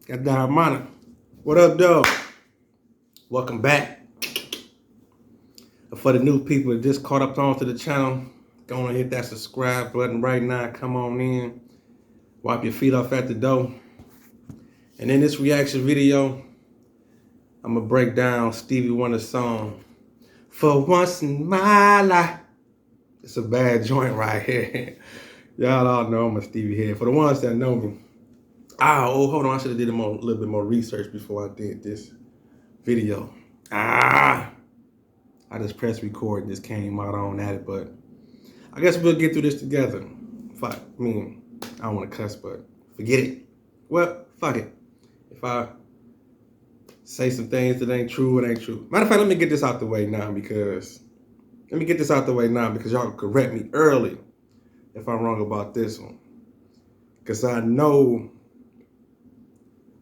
Got the harmonic. What up, dog? Welcome back. For the new people that just caught up onto the channel, go on and hit that subscribe button right now. Come on in. Wipe your feet off at the door. And in this reaction video, I'm going to break down Stevie Wonder's song, For Once in My Life. It's a bad joint right here. Y'all all know I'm a Stevie head. For the ones that know me, hold on. I should have did a little bit more research before I did this video. I just pressed record and just came out on at it, but I guess we'll get through this together. I don't want to cuss, but forget it. Well, fuck it. If I say some things that ain't true, it ain't true. Matter of fact, let me get this out the way now because y'all can correct me early if I'm wrong about this one. Because I know,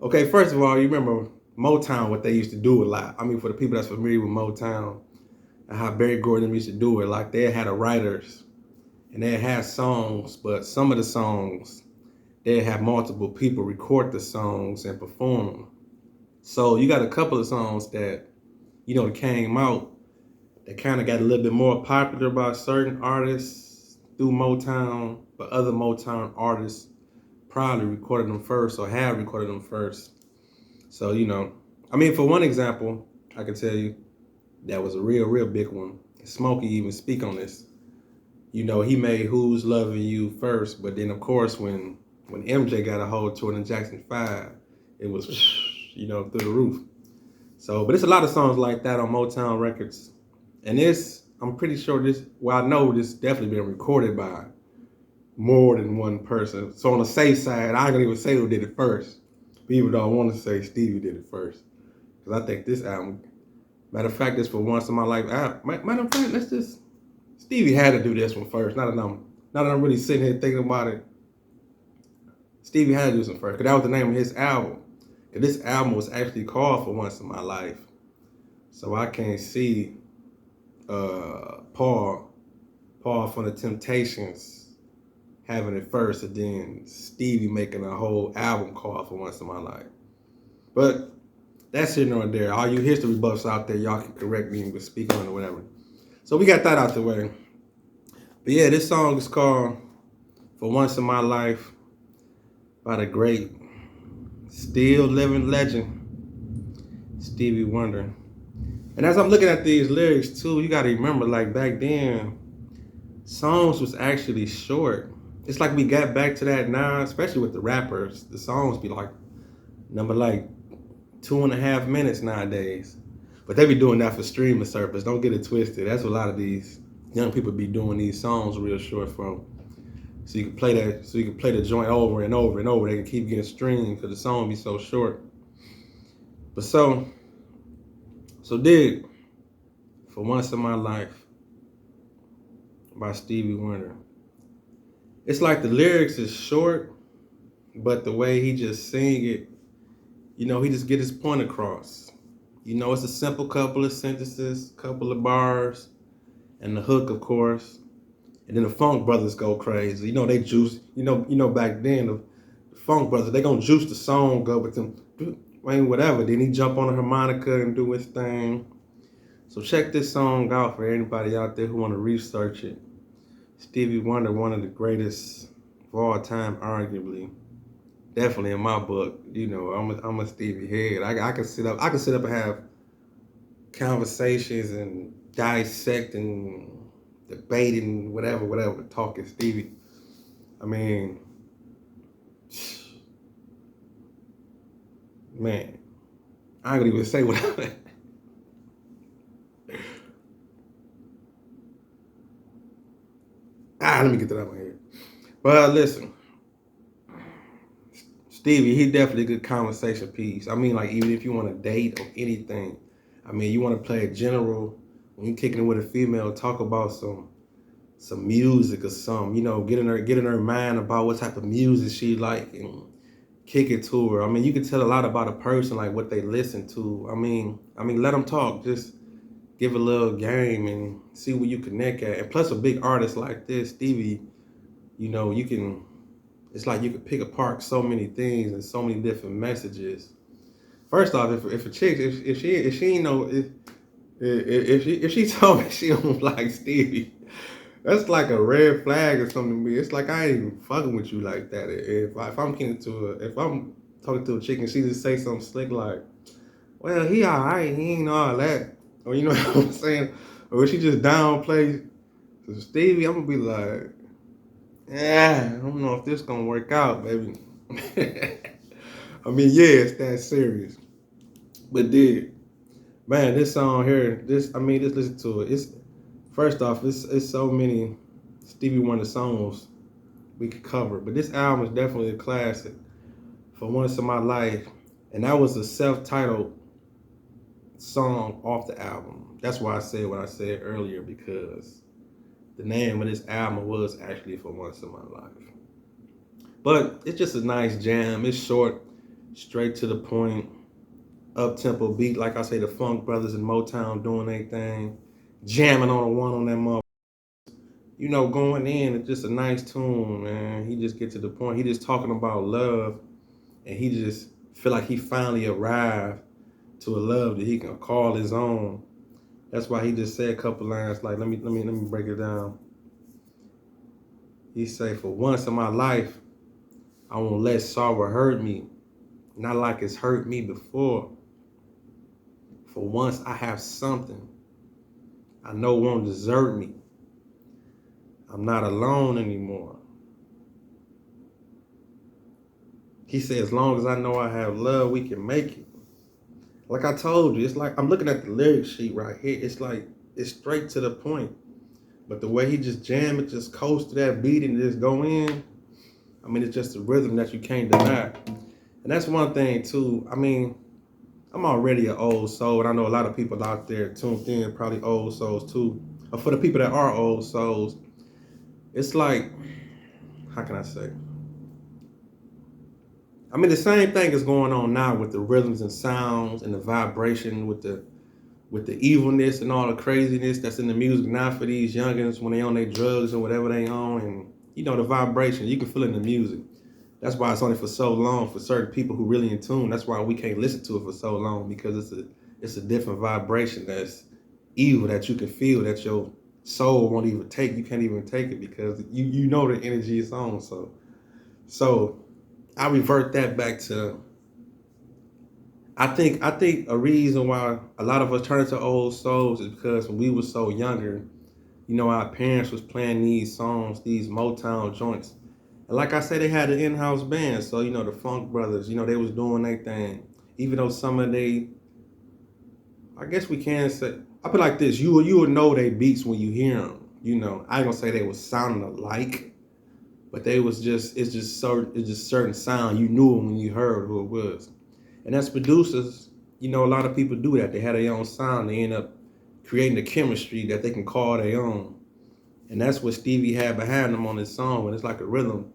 okay, first of all, you remember Motown, what they used to do a lot. I mean, for the people that's familiar with Motown and how Barry Gordon used to do it, like they had a writers and they had songs, but some of the songs, they have multiple people record the songs and perform them. So you got a couple of songs that, that came out that kind of got a little bit more popular by certain artists through Motown, but other Motown artists probably recorded them first or have recorded them first. So, for one example, I can tell you that was a real big one. Smokey even speak on this. He made Who's Loving You first, but then of course when MJ got a hold to it in Jackson 5, it was, through the roof. So, but it's a lot of songs like that on Motown Records. And this, I'm pretty sure I know this definitely been recorded by more than one person. So on the safe side, I ain't gonna even say who did it first. People don't want to say Stevie did it first. Because I think this album, matter of fact, this For Once in My Life album. Matter of fact, Stevie had to do this one first. Now that I'm really sitting here thinking about it, Stevie had to do this one first. Because that was the name of his album. Because this album was actually called For Once in My Life. So I can't see Paul from the Temptations having it first, and then Stevie making a whole album called For Once in My Life. But that's here nor there. All you history buffs out there, y'all can correct me and speak on it or whatever. So we got that out the way. But yeah, this song is called For Once in My Life by the great, still living legend, Stevie Wonder. And as I'm looking at these lyrics too, you gotta remember, like back then, songs was actually short. It's like we got back to that now, especially with the rappers. The songs be like 2.5 minutes nowadays. But they be doing that for streaming service. Don't get it twisted. That's what a lot of these young people be doing these songs real short from. So you can play the joint over and over and over. They can keep getting streamed because the song be so short. But so did For Once in My Life by Stevie Wonder. It's like the lyrics is short, but the way he just sing it, he just get his point across. It's a simple couple of sentences, couple of bars, and the hook, of course. And then the Funk Brothers go crazy. They juice, back then, the Funk Brothers, they gonna juice the song up with them, whatever. Then he jump on a harmonica and do his thing. So check this song out for anybody out there who want to research it. Stevie Wonder, one of the greatest of all time, arguably. Definitely in my book. I'm a Stevie head. I can sit up and have conversations and dissect and debate and whatever, talking Stevie. Man, I ain't gonna even say what let me get that out of my head. But listen, Stevie, he definitely a good conversation piece. Like even if you want to date or anything, you want to play a general, when you're kicking it with a female, talk about some music or something, get in her mind about what type of music she like and kick it to her. You can tell a lot about a person, like what they listen to. Let them talk. Just give a little game and see where you connect at. And plus a big artist like this, Stevie, you can it's like you could pick apart so many things and so many different messages. First off, if a chick, if she ain't know if she told me she don't like Stevie, that's like a red flag or something to me. It's like I ain't even fucking with you like that. If I'm getting to if I'm talking to a chick and she just say something slick like, well, he all right, he ain't all that, or you know what I'm saying, or if she just downplay Stevie, I'm gonna be like, yeah, I don't know if this gonna work out, baby. I mean, yeah, it's that serious. But dude, man, this song here, just listen to it. It's first off, it's so many Stevie Wonder songs we could cover, but this album is definitely a classic. For Once in My Life, and that was a self-titled song off the album. That's why I said what I said earlier, because the name of this album was actually For Once in My Life. But it's just a nice jam. It's short, straight to the point, up-tempo beat. Like I say, the Funk Brothers and Motown doing their thing, jamming on a one on that mother. You know, going in, it's just a nice tune, man. He just get to the point. He just talking about love, and he just feel like he finally arrived to a love that he can call his own. That's why he just said a couple lines like, let me break it down. He say, for once in my life, I won't let sorrow hurt me, not like it's hurt me before. For once I have something I know won't desert me. I'm not alone anymore. He said, as long as I know I have love, we can make it. Like I told you, it's like, I'm looking at the lyric sheet right here. It's like, it's straight to the point. But the way he just jam it, just coast to that beat and just go in, I mean, it's just a rhythm that you can't deny. And that's one thing too. I mean, I'm already an old soul, and I know a lot of people out there tuned in, probably old souls too. But for the people that are old souls, it's like, how can I say? I mean, the same thing is going on now with the rhythms and sounds and the vibration with the evilness and all the craziness that's in the music now for these youngins when they on their drugs or whatever they on, and you know the vibration you can feel it in the music. That's why it's only for so long for certain people who really in tune. That's why we can't listen to it for so long, because it's a different vibration that's evil that you can feel that your soul won't even take. You can't even take it because you know the energy is on. So I revert that back to, I think a reason why a lot of us turn to old souls is because when we were so younger, you know, our parents was playing these songs, these Motown joints. And like I said, they had an in-house band. So, you know, the Funk Brothers, you know, they was doing their thing. Even though some of they, I guess we can say, I put it like this, you will know they beats when you hear them. You know, I ain't gonna say they was sounding alike, but they was just, it's just certain sound. You knew it when you heard who it was. And as producers, you know, a lot of people do that. They have their own sound. They end up creating a chemistry that they can call their own. And that's what Stevie had behind him on this song. And it's like a rhythm.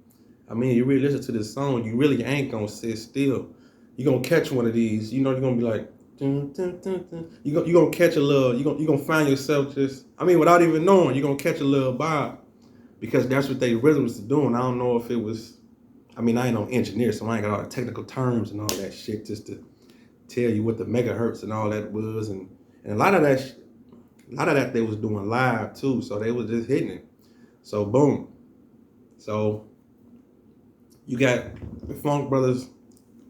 I mean, you really listen to this song, you really ain't gonna sit still. You're gonna catch one of these. You know, you're gonna be like, dun, dun, dun, dun. You're gonna catch a little, you're gonna find yourself just, I mean, without even knowing, you're gonna catch a little vibe. Because that's what they rhythms are doing. I don't know if it was, I mean, I ain't no engineer, so I ain't got all the technical terms and all that shit just to tell you what the megahertz and all that was. And a lot of that they was doing live too, so they was just hitting it. So boom. So you got the Funk Brothers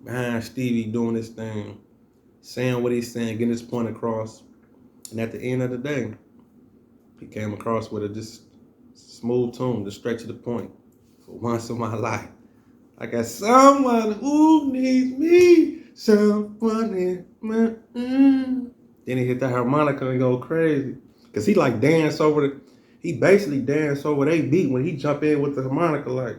behind Stevie doing this thing, saying what he's saying, getting his point across. And at the end of the day, he came across with a just smooth tune, just straight to the point. For once in my life, I got someone who needs me, someone in my Then he hit the harmonica and go crazy. Cause he like dance over he basically danced over they beat when he jump in with the harmonica like,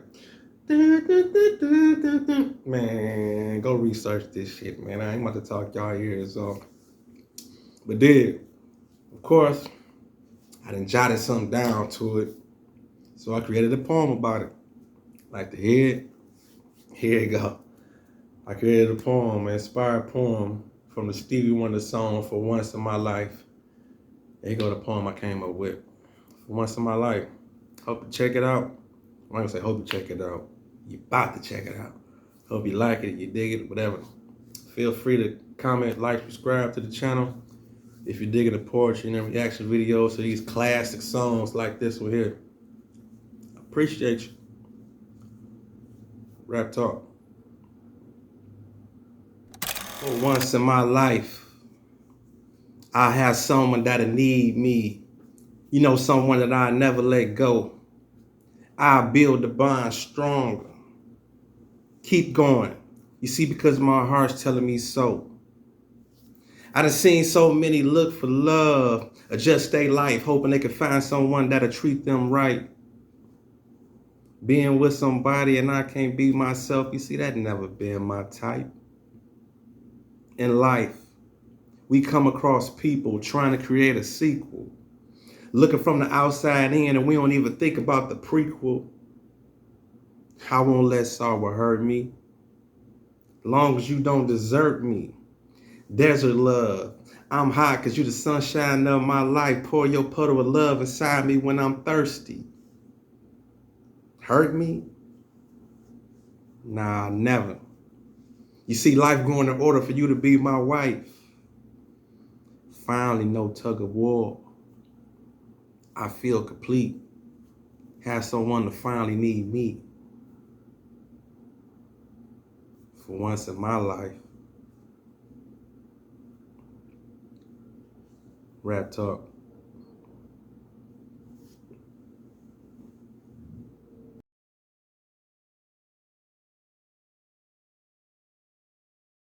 dun, dun, dun, dun, dun, dun. Man, go research this shit, man. I ain't about to talk y'all ears off. But then, of course, I done jotted something down to it. So I created a poem about it. Like the head, here you go. I created a poem, an inspired poem from the Stevie Wonder song For Once in My Life. There you go, the poem I came up with. For Once in My Life. Hope you check it out. I'm not gonna say hope you check it out. You about to check it out. Hope you like it, you dig it, whatever. Feel free to comment, like, subscribe to the channel. If you're digging the poetry and reaction videos to these classic songs like this one here. Appreciate you. Raptalk. For once in my life, I have someone that'll need me. You know, someone that I never let go. I build the bond stronger. Keep going. You see, because my heart's telling me so. I done seen so many look for love, adjust their life, hoping they can find someone that'll treat them right. Being with somebody and I can't be myself, you see, that never been my type. In life, we come across people trying to create a sequel, looking from the outside in, and we don't even think about the prequel. I won't let sorrow hurt me. Long as you don't desert me. Desert love. I'm hot because you the sunshine of my life. Pour your puddle of love inside me when I'm thirsty. Hurt me? Nah, never. You see, life going in order for you to be my wife. Finally, no tug of war. I feel complete. Have someone to finally need me. For once in my life. Raptalk.